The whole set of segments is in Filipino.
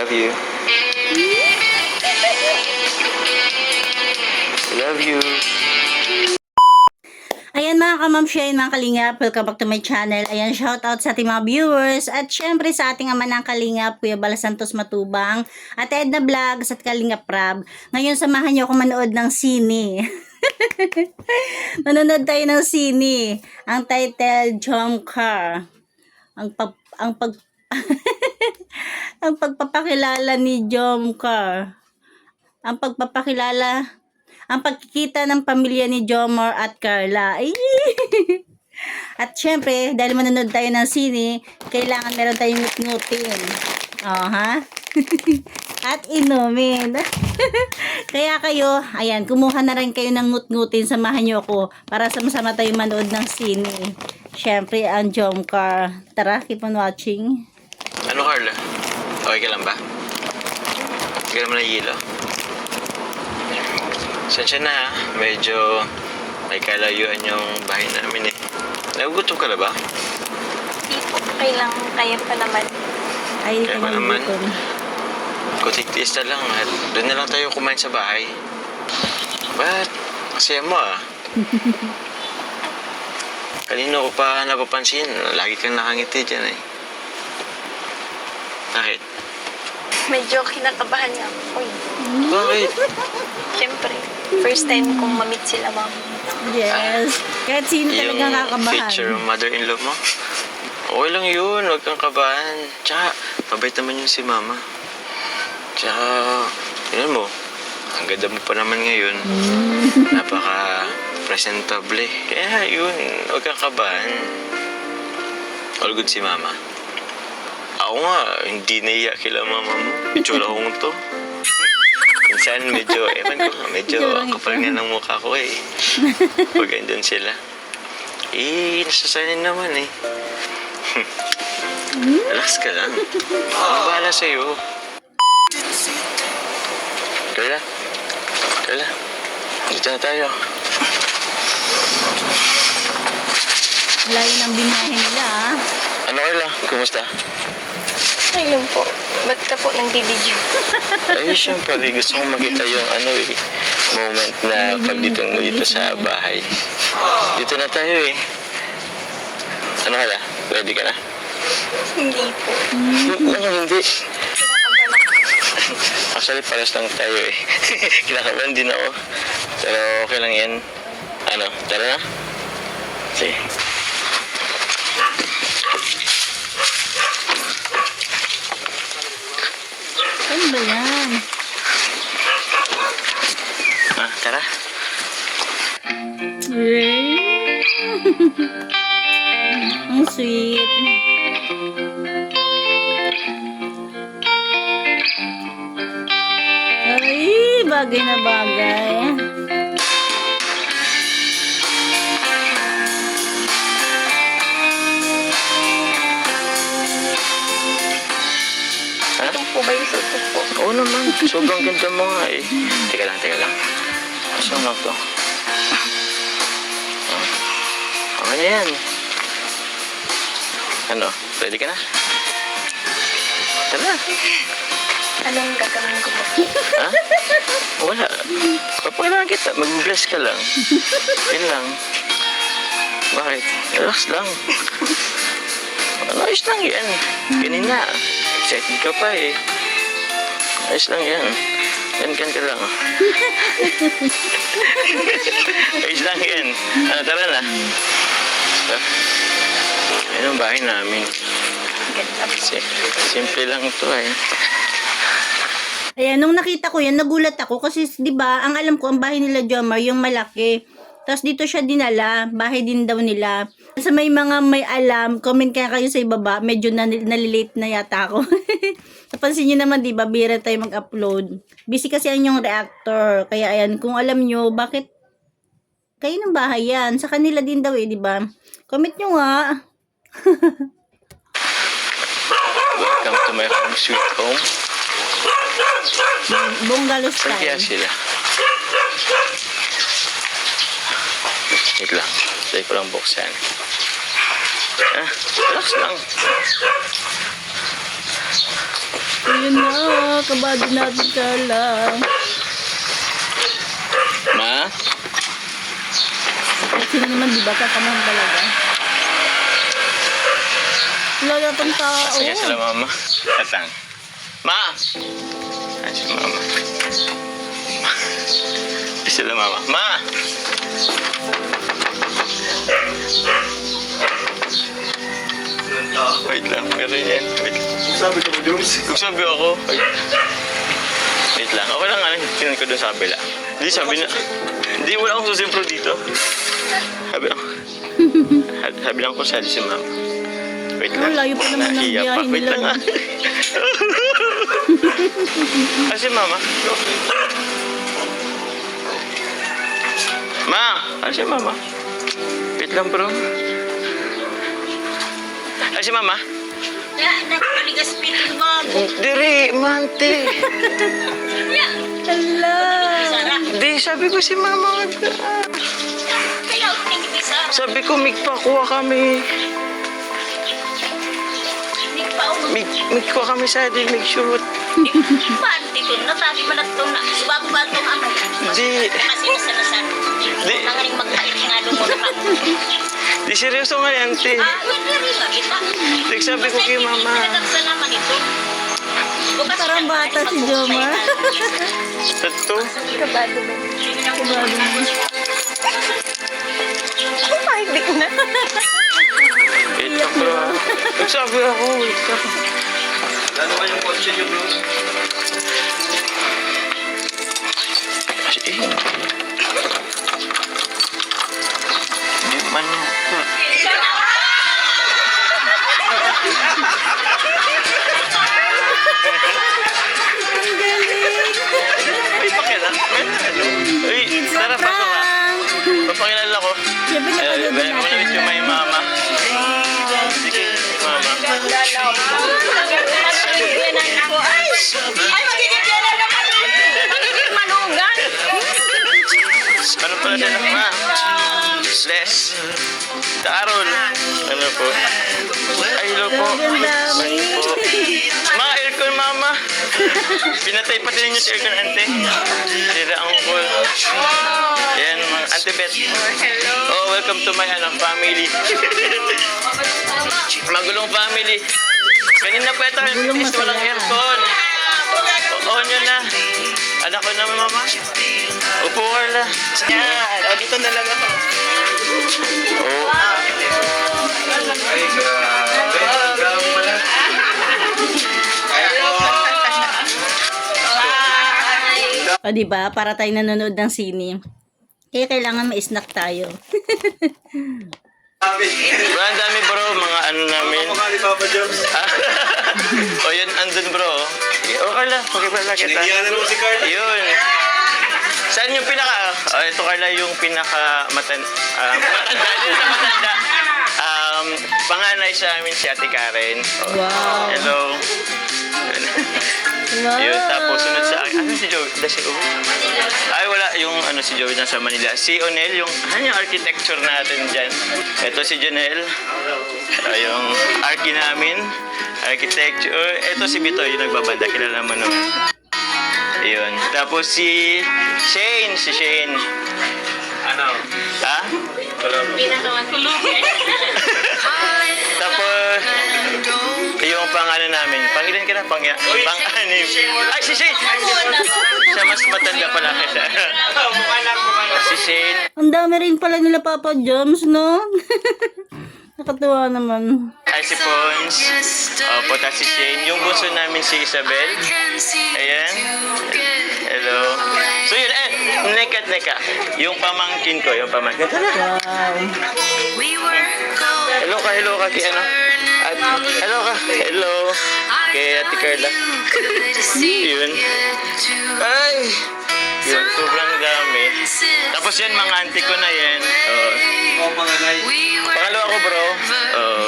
Love you. Love you. Ayan mga kamamsya, mga kalingap, welcome back to my channel. Ayan, shoutout sa ating mga viewers at syempre sa ating ama ng kalingap, Kuya Bala Santos Matubang, at Edna Vlogs at Kalingap Rab. Ngayon, samahan niyo ako manood ng sine. Manonood tayo ng sine. Ang title, Jomcar. Ang pagpapakilala ni Jomcar. Ang pagkikita ng pamilya ni Jomar at Carla. Ay! At syempre, dahil manonood tayo ng sine, kailangan meron tayong ngut-ngutin. Oh, ha? At inumin. Kaya kayo, ayan, kumuha na rin kayo ng ngut-ngutin. Samahan nyo ako para sama-sama tayo manood ng sine. Syempre, ang Jomcar. Tara, keep on watching. Ano, Carla? Okay ka lang ba? Hindi ka naman nahihilo. Sensya na ha. Medyo may kalayuan yung bahay namin eh. Nagugutom ka na ba? Hindi po. Kailangan kaya pa naman. Ay, Kaya pa naman. Kutik-tiis na lang at doon na lang tayo kumain sa bahay. Ba't? Kasaya mo ah. Kanino ko pa napapansin. Lagi kang nakangiti dyan eh. Bakit? Medyo kinakabahan nga ako eh. Bakit? Siyempre, first time kong mamit sila, ma'am. Yes. Kahit sino talaga kakabahan. Future mother-in-law mo? Okay lang yun. Huwag kang kabahan. Tsaka, mabait naman yun si mama. Tsaka, yun mo. Ang ganda mo pa naman ngayon. Napaka-presentable. Kaya yun, huwag kang kabahan. All good si mama. Ako nga, hindi naiyak kila mama mo. Itsura kong to. Minsan medyo, ewan ko, medyo kapal nga ng mukha ko eh. Pag andyan sila. Eh, nasasanin naman eh. Relax ka lang. Ang bahala sa'yo. Carla? Carla? Dito na tayo. Layo ng binahe nila, ah. Ano Carla? Kumusta? Ayun po. Ba't ka po nang-video? Ay, syempre, gusto kong makita yung moment na pag dito sa bahay. Dito na tayo eh. Ano ka na? Ready ka na? Hindi po. Hindi. Kinakabahan ako. Actually, pares lang tayo eh. Kinakabahan din ako. Pero okay lang yan. Ano, tara na? Sige. Ano ba yan? Tara. Ang sweet. Ay, bagay na bagay. Ha? Ito po ba yung suot po? Oo naman. Sobrang ganda mo nga eh. Teka lang. Saan lang to? Okay na yan. Ano? Ready ka na? Tara. Anong gagawin ko po? Ha? Wala. Papakailangan kita. Mag-bless ka lang. Yun lang. Bakit? Relax lang. Ayos lang yan. Kanina. Excited ka pa eh. Ayos lang yan. Kan ka lang. Ayos lang yan. Ano, tara na. Ayun ang bahay namin. Ganda po. Simple lang ito eh. Ayan, nung nakita ko yan, nagulat ako kasi 'di ba, ang alam ko ang bahay nila Jomar yung malaki. Tapos dito siya dinala, bahay din daw nila. Sa may mga may alam, comment kaya kayo sa ibaba, medyo nalilate na yata ako. Napansin niyo naman 'di ba, bira tayo mag-upload. Busy kasi ang yung reactor. Kaya ayan, kung alam niyo bakit kayo ng bahay yan, sa kanila din daw eh, 'di ba? Comment niyo nga. Welcome to my home sweet home. Bungalow Saan kaya style. sila? Wait lang. Try ko lang buksan. Relax lang. Ayun na, kabado natin, Carla. Ma? Sino naman, di ba? Kakamahan talaga. Wala tong tao. Sige sila mama. Atang. Ma! Ay, si mama. Ay, sila mama. Ma! Wait lang, meron yan. Wait. Sabi ko, Jones. Kung sabi ako, wait lang. Okay lang nga, tinan ko doon sa kabila. Hindi, sabi na, hindi, wala akong susimpro dito. Sabi lang ko sa si mama. Wait lang. Layo pa naman ng Nahiya pa. biyahe Wait nila. lang nga. Si mama. Ma! Si mama. Wait lang bro. Si mama. Nagpaligas pitin mo. Diri, mante. Hala. Di, sabi ko si mama. Kaya ako nagpisa. Sabi ko, migpakuha kami. Migkuha kami sa atin, mag-shoot. Panti ko, natabi man at ito na. Subago ba itong amay? Di, Kasi nasanasan. Di. Nangaling magkait nga doon mo na. di seryoso nga yan, te. Hindi rin nga kita. Nagsabi ko kay mama. Pinagagsa naman ito. Bukas Parang bata si Jomar. Tato. Kabado ba? Kabado mo. Umahigdik na. Wait lang, bro. Nagsabi ako, wait lang. Ano ba yung kotse niyo, bro? Kasi, Hindi man ako. Ang galing. Ay, pakilala. Uy, tara, pasok ka. Papakilala ko. Siyempre napanood Balik mo na natin yung may yan. mama. Sige, mama. Ay, magiging yan na naman. Magiging manugan. Ano pala siya ng ma? Les. Tarol. Ano po? Ay, hello po. Ang dami. Ay po. Mga aircon, mama. Pinatay pati ninyo si aircon, ante. Sira ang call. Yan, mga ante Bet. Oh, welcome to my family. Magulong family. Kanina pa ito, Magulong is walang masaya. aircon. On yun na. Anak ko naman, mama. Upo, Carla. Yan. O, dito na lang ako. Oh. Ay, grabe. Grabe pala. O, diba? Para tayo nanonood ng sine. Kaya kailangan ma-snack tayo. Grabe. Bro, ang dami bro, mga ano namin. Mukha ni Papa Jones. O yun, andun bro. O Carla, pakipala kita. Sinigiyanan mo si Carla. Yun. Saan yung pinaka... ito Carla, yung pinaka matanda din sa matanda. Panganay sa amin si Ate Karen. O, Wow. hello. Wow. Yun, tapos sunod sa akin. Ano si Joey? Si Ay, wala. Yung si Joey nasa Manila. Si Onel, yung architecture natin dyan. Ito si Janelle. Yung archi namin. Architecture. Ito si Bitoy, yung nagbabanda. Kilala mo naman. Yun. Tapos si Shane. Si Shane. Ano? Ha? Pinagawan ko Tapos, yung pang-ano namin. Pangilan ka na? Pang-anim. Ay, si Shane! Siya mas matanda pala kita. Mukha lang. Si Shane. Ang dami rin pala nila Papa Joms, no? Nakatuwa naman. Ay, si Pons. Opo, tapos si Shane. Yung bunso namin si Isabel. Ayan. Hello. So yun, neka. Yung pamangkin ko, yung pamangkin. Tara. Wow. Hello ka, kay ano? Hello. Kay Ate Carla. Yun. Ay. Yun, sobrang dami. Tapos yan, mga auntie ko na yan. Oh. Ako panganay. Pangalawa ko, bro. Oh.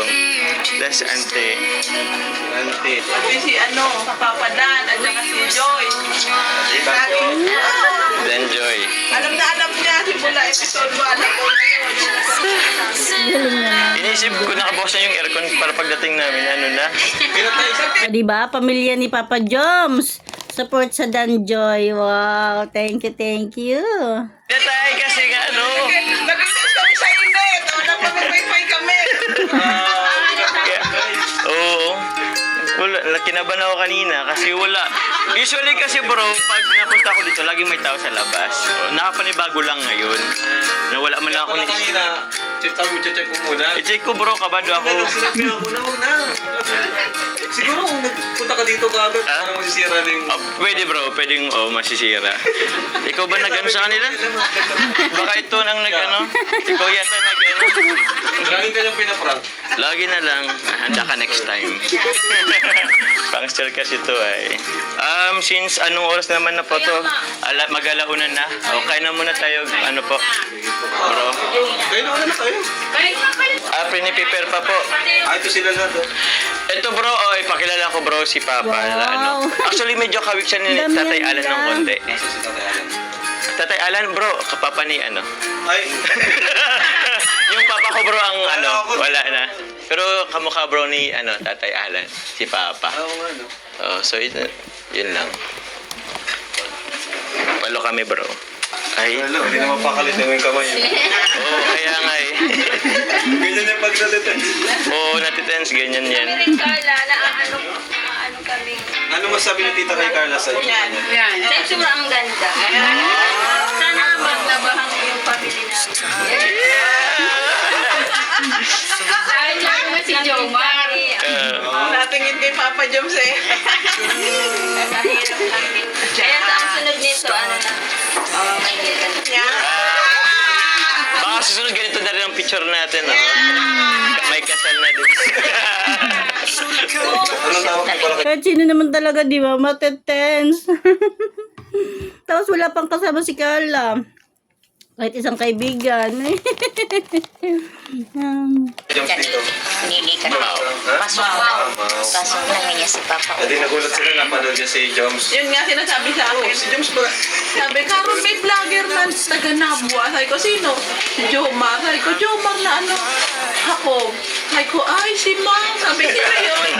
That's auntie. Ante. Pati si Papadan, at saka si Joy. Then Joy. Alam niya, simula episode 1, alam ko na yun. Galing naman. Naisip ko nakabukas na yung aircon para pagdating namin, ano na. O, diba? Pamilya ni Papa Joms. Support sa Danjoy. Wow. Thank you, thank you. Tatay kasi nga, ano. Nag-request kami sa init. Nagpapag-wifi kami. Oo. Wala, kinabahan ako kanina kasi wala. Usually kasi bro, pag napunta ako dito, laging may tao sa labas. So, nakapanibago lang ngayon. Nawala man lang ako ni... Kanina, check ko muna. I-check ko bro, kabado ako. Sinabi ako na, huwag na. Siguro kung nagpunta ka dito kagad, parang masisira na yung... Pwede bro, pwedeng masisira. Ikaw ba nag-ano sa kanila? Baka ito nang nag-ano? Ikaw yata nag-ano? Lagi ka yung pinaprank. Lagi na lang, handa ka next time. Pangster kasi ito ay. Since anong oras naman na po to? Mag-alauna na. Okay na muna tayo, ano po? Bro. Kaya na tayo. Prepare pa po. Ito sila na to. Ito bro, ipakilala ko bro si Papa. Wow. Ano. Actually medyo kawik siya ni Dami Tatay yan Alan ng lang. konti. Asa si Tatay Alan? Tatay Alan bro, kapapa ni ano. Ay, Yung papa ko bro ang ano, ako. wala na. Pero kamukha bro ni ano, Tatay Alan, si Papa. ako nga no. So yun lang. Palo kami bro. Ay, Hello, hindi naman pakalit yung kamay. kaya nga eh. Ganyan yung pagdadetens. Natitense, ganyan yan. Kami rin, Carla, naano kami. Ano masabi ni Tita kay Carla sa inyo? Yan. Sa itsura ang ganda. Sana maglabahan ko yung pamilya namin. Ay, mo si Jomar. Natingin kay Papa Joms eh. Mahirap lang din. Kaya sa ang sunod nito, ano na? May nito. Baka susunod ganito na rin ang picture natin. May kasal na din. Anong tawag niyo pala kay... Kahit sino naman talaga, di ba? Matetense. Tapos wala pang kasama si Carla. Kahit isang kaibigan. Jumps dito? Nili ka Wow. Pasok Wow. Pasok na niya si Papa. Hindi nagulat sila, napanood niya si Joms. Yun nga sinasabi sa akin. Si Joms ba? Sabi, Karon may vlogger man sa taga Nabua. Sabi ko, sino? Si Jomar. Sabi ko, Jomar na ano? Ako. Sabi ko, ay, si Mang. Sabi, sino yun?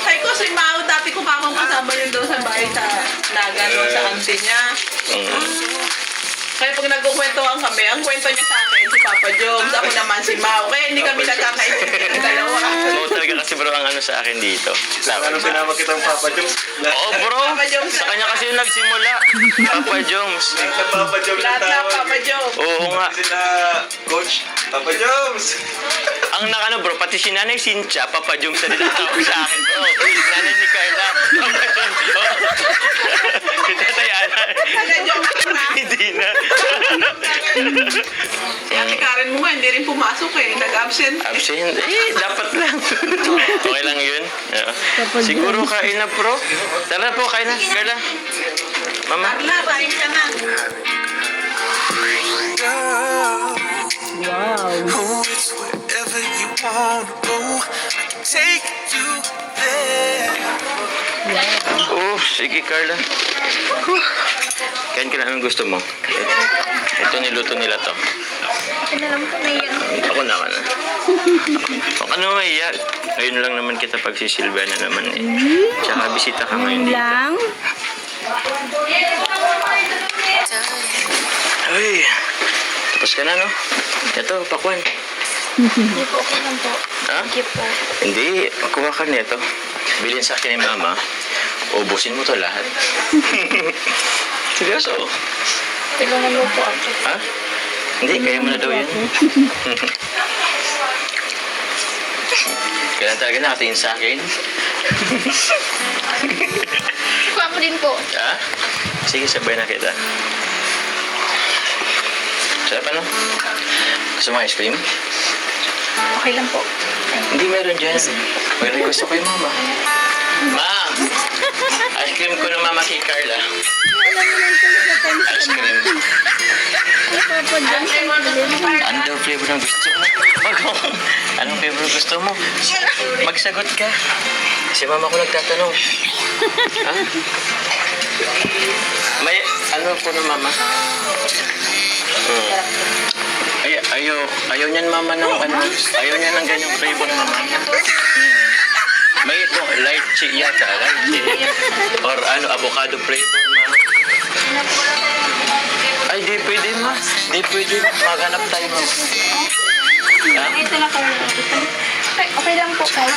Sabi ko, si Mau. Dati ko pa akong kasama yun doon sa bahay sa Naga, doon sa auntie niya. Kaya pag nagkukwentuhan kami, ang kwento niya sa akin, si Papa Joms, ako naman si Mau. Kaya hindi kami nagkakaintindihan ng dalawa. Oo talaga kasi bro ang ano sa akin dito. Anong sinama kitang Papa Joms? Oo bro, Papa Joms. sa kanya kasi yung nagsimula. Papa Joms. Sa Papa Joms ang Lahat na tawag. Papa Joms. Oo nga. Sila, Coach, Papa Joms. Ang nakano bro, pati si Nanay Cynthia, Papa Joms na din ang tawag sa akin bro. Nanay ni Carla, Papa Joms. Si Tatay Alan. Taga Joms na. Hindi na. Si Ate Karen mo nga, hindi rin pumasok eh. Nag-absent. Absent. Dapat lang. Okay lang yun. Oo. Papa Siguro kain na bro. Tara po, kain na. Carla. Mama. Carla, kain ka na. Wow. Oh, it's wherever you wanna go. I can take you there. Oh, sige Carla. Kain ka na. Anong gusto mo? Ito niluto nila to. Ako naman. Huwag ka naman maiyak. Ngayon lang naman kita pagsisilbihan na naman eh. Tsaka bisita ka ngayon Ngayon dito. lang. Ay, tapos ka na no? Ito, pakwan. Hindi po ako lang po. Ha? Thank you po. Hindi, kuha ka nito. Bilhin sa akin ni Mama. Ubusin mo to lahat. Seryoso? Tulungan mo po ako. Ha? Hindi, kaya mo na daw yun. Kailan talaga nakatingin sa akin? Ako din po. Ha? Sige, sabay na kita. Sarap ano? Gusto mo ice cream? Okay lang po. Hindi meron dyan. May request ako kay Mama. Ma! Ice cream ko ng Mama kay Carla. Ice cream. Papa Joms. Ano daw flavor ng gusto mo? Anong flavor gusto mo? Magsagot ka. Si Mama ko nagtatanong. Ha? May ano po ng Mama? Ay, Ayaw niyan mama ng ano. Ayaw niya ng ganyang flavor mama. May ito, lychee yata. Lychee. Or ano, avocado flavor ma. Ay, di pwede ma. Di pwede. Maghanap tayo ma. Ha? Ito na kayo. Okay lang po kayo.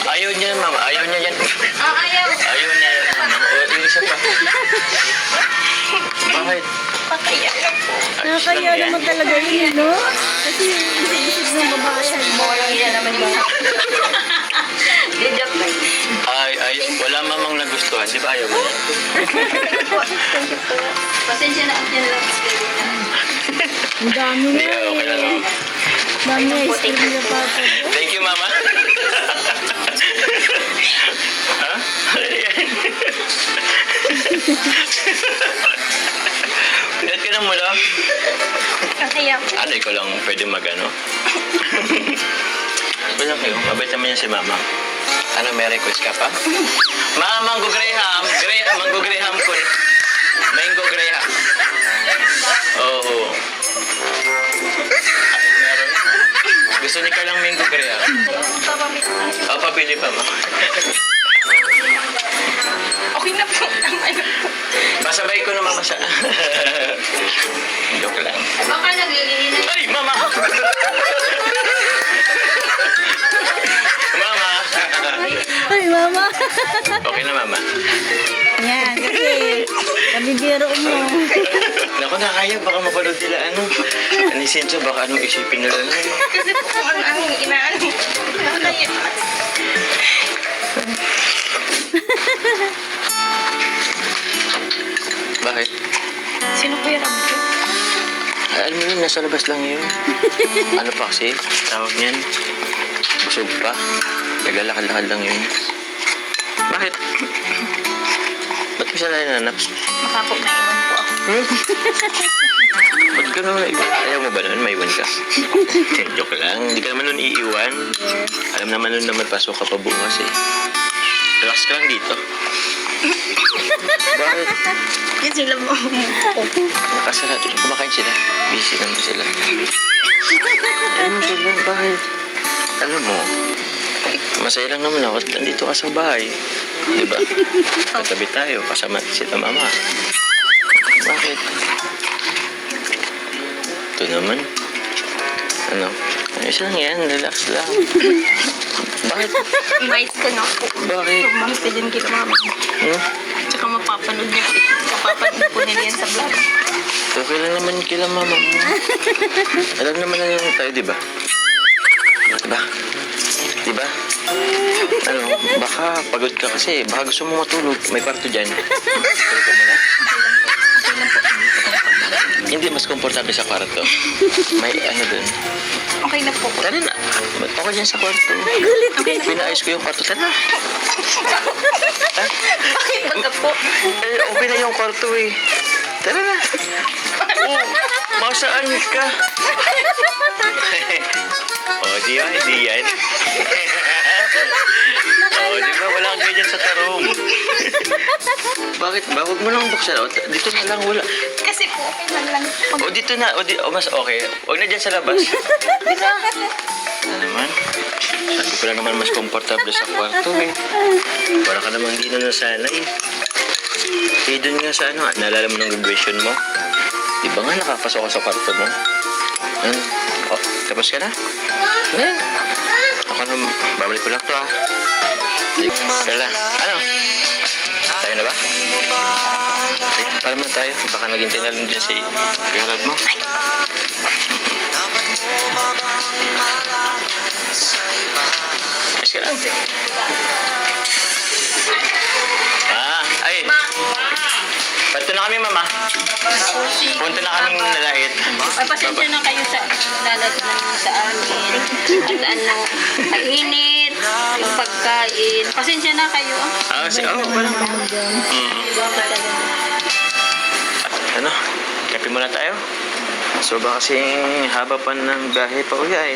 Ayaw niya mama. Ayaw niya yan. Ayaw. Ayaw niya yan mama. O, yung isa pa. Bakit? Pakaya lang po. Nakakaya naman talaga yun, no? Kasi isip-isip ng babae. Morang yan naman yun. Di joke lang. Ay, wala mamang nagustuhan. Di ba ayaw mo yan? Thank you po. Pasensya na yan lang. Ang dami Hindi, na okay lang. eh. Dami na ice cream niya papa. Thank you, mama. Ha? Ayan. Pinat ka na mula. Pakaya po. Ate ko lang pwede mag-ano. Wala kayo. Mabait naman yan si mama. Ano, may request ka pa? Mango Graham. Mango Graham ko. Mango Graham. Oo. Meron. Gusto ni ka lang Mango Graham. Pabili pa mo. Okay na po. Masabay ko naman siya. Joke lang. Baka naglilinis. Ay, mama! Mama! Ay, mama. Okay na, mama. Yan, kasi nabibiro mo. Naku, nakaya. Baka mapanood nila ano. Ni Sincho, baka anong isipin nila. Kasi po ang inaano. Nakakaya. Bakit? Sino po yung rambo? Alam mo yun, nasa labas lang yun. Ano pa kasi? Tawag niyan. Busog pa. Naglalakad-lakad lang yun. Bakit? Ba't mo siya nananap? Makapok na iwan po ako. Ba't ka naman naiwan? Ayaw mo ba nun? Maiwan ka? Joke lang. Hindi ka naman nun iiwan. Alam naman nun naman pasok ka pa bukas eh. Relax ka lang dito. Bakit? Yan sila mo. Nakasarado. Kumakain sila. Busy naman sila. Ano sila? Bakit? Alam mo, masaya lang naman ako. Nandito ka sa bahay. Diba? Katabi tayo. Kasama sila mama. Bakit? Ito naman. Ano? Ayos lang yan. Relax lang. Bakit? Mais ka na po. Bakit? Mahal ka dyan kila mama. Hmm? Tsaka mapapanood niya. Mapapanood po nila yan sa vlog. Okay lang naman kila mama mo. Alam naman na lang tayo, di ba? Diba? Diba? Ano, baka pagod ka kasi. Baka gusto mo matulog. May kwarto dyan. Tulog ka muna. Hindi, mas komportable sa kwarto. May ano dun. Okay na po. Tara na. Okay dyan sa kwarto. Okay na po. Pinaayos ko yung kwarto. Tara na. Bakit baga po? Eh, okay na yung kwarto eh. Tara na. Oh, masaan ka? Oh, di yan, di yan. Oh, di ba? Wala kang ganyan sa tarong. Bakit ba? Huwag mo lang buksan. O, dito na lang, wala. Kasi po, okay lang. O, dito na. O, mas okay. Huwag na dyan sa labas. Dito. Ano naman? Sabi ko lang naman mas komportable sa kwarto eh. Para ka naman hindi na nasanay. Eh, dun nga sa ano, naalala mo ng graduation mo? Di ba nga nakapasok ka sa kwarto mo? Ano? O, tapos ka na? Ayan. Ako na, babalik ko lang to ah. Kala, ano? Tayo na ba? Okay, para mo tayo. Baka naghintay na lang dyan si Gerald mo. Ayos ka lang. Ay. Pato na kami, mama. Punta na kaming nalait. Ay, pasensya na kayo sa lalat namin sa amin. At ano, ang init, yung pagkain. Pasensya na kayo. Walang Ano? Kape muna tayo. So ba kasing haba pa ng biyahe pa uwi ay.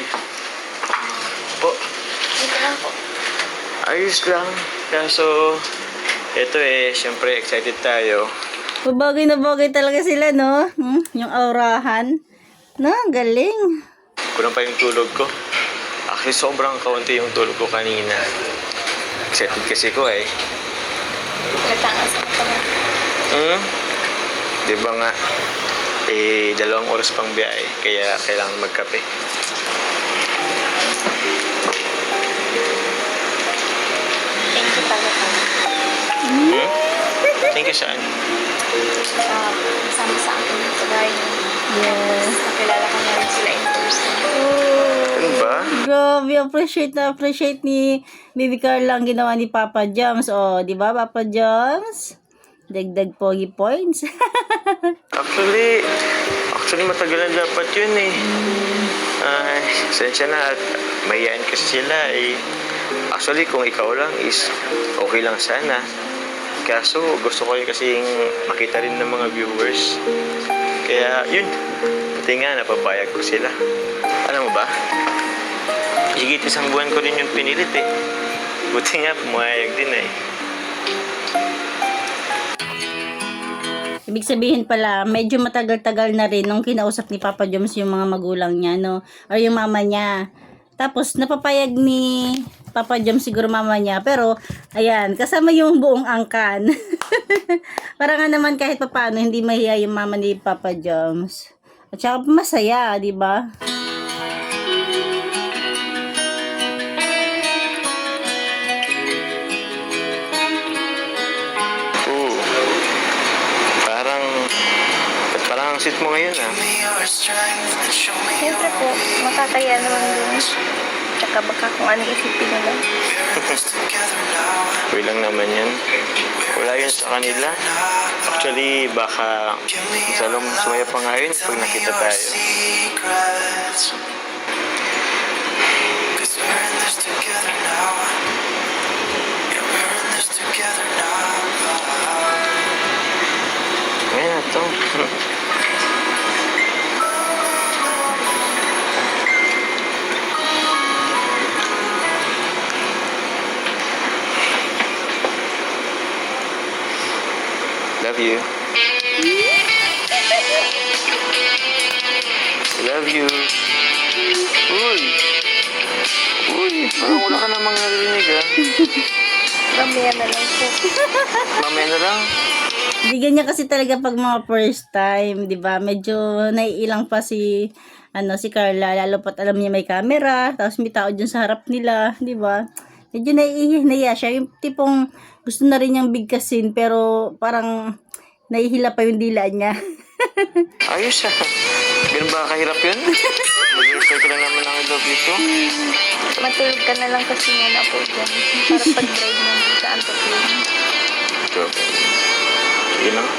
Po. Ayos lang. Kaso, ito syempre excited tayo. Bagay na bagay talaga sila, no? Yung aurahan. Na, galing. Kulang pa yung tulog ko. Actually, sobrang kaunti yung tulog ko kanina. Excited kasi ko eh. Katangas na ito. Di ba nga, 2 oras pang biyahe, kaya kailangan magkape. Thank you talaga. Thank you, saan? Kasama sa akin sa bahay niyo. Yes. Nakilala ko na rin sila in person. Ano ba? Grabe, appreciate ni Baby Carla ang ginawa ni Papa Joms. Oh, di ba, Papa Joms? Dagdag pogi points. Actually, matagal na dapat yun eh. Ay, sensya na at mahihain kasi sila eh. Actually, kung ikaw lang is okay lang sana. Kaso, gusto ko rin kasing makita rin ng mga viewers. Kaya, yun. Buti nga, napapayag ko sila. Alam mo ba? Higit 1 buwan ko rin yung pinilit eh. Buti nga, pumayag din eh. Ibig sabihin pala, medyo matagal-tagal na rin nung kinausap ni Papa Joms yung mga magulang niya, no? Or yung mama niya. Tapos, napapayag ni Papa Joms siguro mama niya. Pero, ayan, kasama yung buong angkan. Para nga naman kahit papaano, hindi mahiya yung mama ni Papa Joms. At saka masaya, di ba? Oo. Parang ang sit mo ngayon ah. me your strength and show me your Siyempre po, makakaya naman dun. Tsaka baka kung anong isipin nila. we're in this together now. Okay lang naman yan. Wala yun sa kanila. Actually, baka sumaya pa nga yun pag nakita Your tayo. secrets. 'Cause we're in this together now. Yeah, we're in this together now. Ngayon na to. Love you. Love you. Uy! Uy! Parang wala ka namang narinig ah. Mamaya na lang po. Mamaya na lang. Hindi ganyan kasi talaga pag mga first time, 'di ba? Medyo naiilang pa si si Carla, lalo pat alam niya may camera, tapos may tao dyan sa harap nila, 'di ba? Medyo naiihiya siya, yung tipong gusto na rin niyang bigkasin pero parang nahihila pa yung dila niya. Ayos ah. Ganun ba kahirap yun? Mag-refer ko lang naman ang love nito. Matulog ka na lang kasi muna po dyan. Para pag-drive mo sa Antipolo. Joke. Sige lang.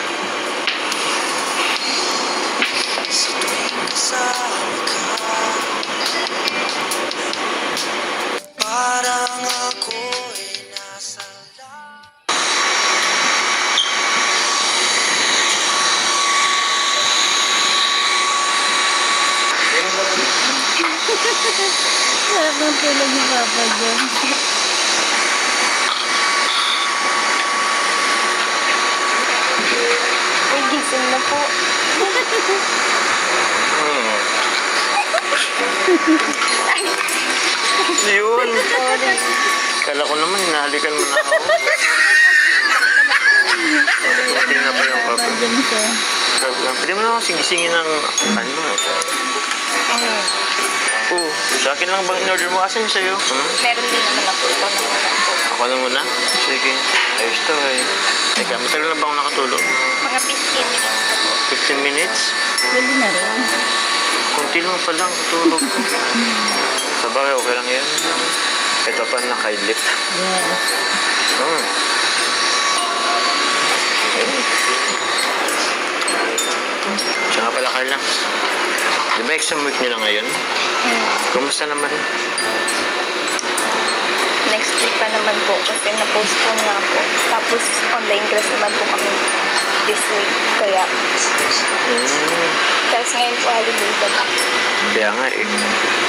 Parang ako'y nasa Sarap ng tulog ni Papa dyan. Ay, gising na po. Yun. Kala ko naman, hinahalikan mo na ako. Pati na pa yung kape. Dyan siya. Pwede mo na ako sigisingin ng ano. Oo, sa akin lang bang in-order mo? Asan yung sa'yo? Meron din naman ako ito na wala po. Ako na muna? Sige. Ayos to eh. Teka, matagal na ba ako nakatulog? Mga 15 minutes na po. 15 minutes? Pwede na rin. Kunti lang pa lang tulog ko. Sa bagay, okay lang yan. Ito pa nakaidlip. Yes. Siya nga pala, Carla. Di ba exam week nila ngayon? Kumusta naman? Next week pa naman po kasi na-postpone nga po. Tapos online class naman po kami this week. Kaya, tapos ngayon po holiday pa ba? Kaya nga eh.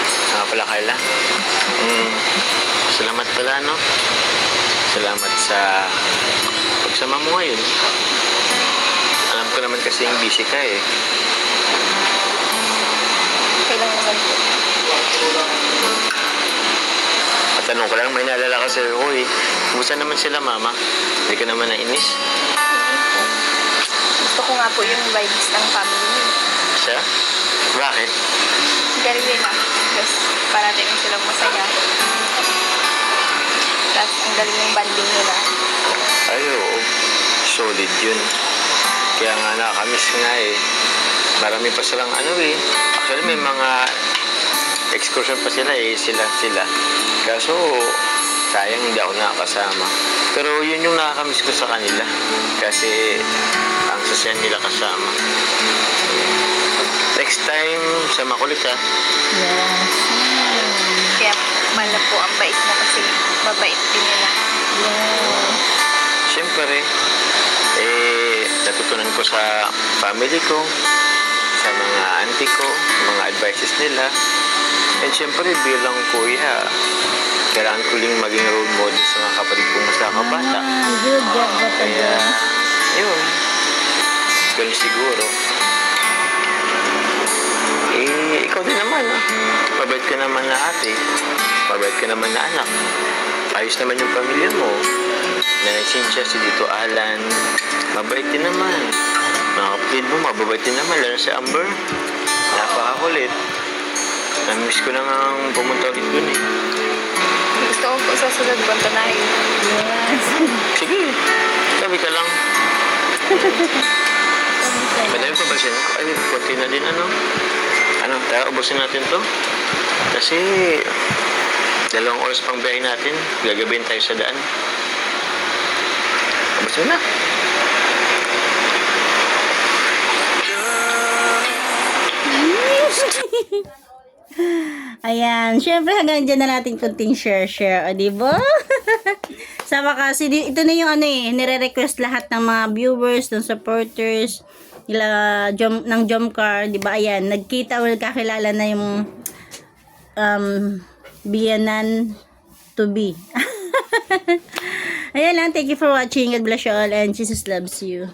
Siya nga pala, Carla. Salamat pala, no? Salamat sa pagsama mo ngayon. Alam ko naman kasi yung busy ka eh. lang naman po. Tanong ko lang, may naalala ka sa'yo, uy, kumusta naman sila, mama? Hindi ka naman nainis? Gusto ko nga po yung vibes ng family. Siya? Bakit? Galing nila. Tapos parating silang masaya. Tapos ang galing ng banding nila. Ay, oo. Solid yun. Kaya nga nakakamiss nga eh. Marami pa silang ano eh. Actually, may mga excursion pa sila eh. Sila. Kaso, sayang hindi ako nakakasama. Pero yun yung nakakamiss ko sa kanila. Kasi, ang sasaya nila kasama. Next time, sama ko ulit ha. Yes. Kaya pala po ang bait mo kasi mabait din nila. Siyempre, natutunan ko sa family ko, sa mga auntie ko, mga advices nila. And siyempre, bilang kuya, kailangan ko rin maging role model sa mga kapatid kong mas nakabata. Good job, Bata Kaya, John. yun. Ganun siguro. Ikaw din naman, ah. Mabait ka naman na ate. Mabait ka naman na anak. Ayos naman yung pamilya mo. Nanay Cynthia, si Dito Alan. Mabait din naman. Mga kapatid mo, mababait din naman. Lalo si Amber. Napakakulit. Namiss ko na nga pumunta ulit dun eh. Gusto ko po sa sunod punta na yun. Yes. Sige, sabi ka lang. Madami pa ba siya? Ay, konti na din ano. Tara, ubusin natin to. Kasi, 2 oras pang biyahe natin. Gagabihin tayo sa daan. Ubusin na. Ayan, syempre hanggang dyan na natin kunting share, o diba? Sa wakas, ito na yung ano eh, nire-request lahat ng mga viewers, ng supporters, ng Jomcar, diba? Ayan, nagkita o nagkakilala na yung biyanan to be. Ayan lang, thank you for watching. God bless you all and Jesus loves you.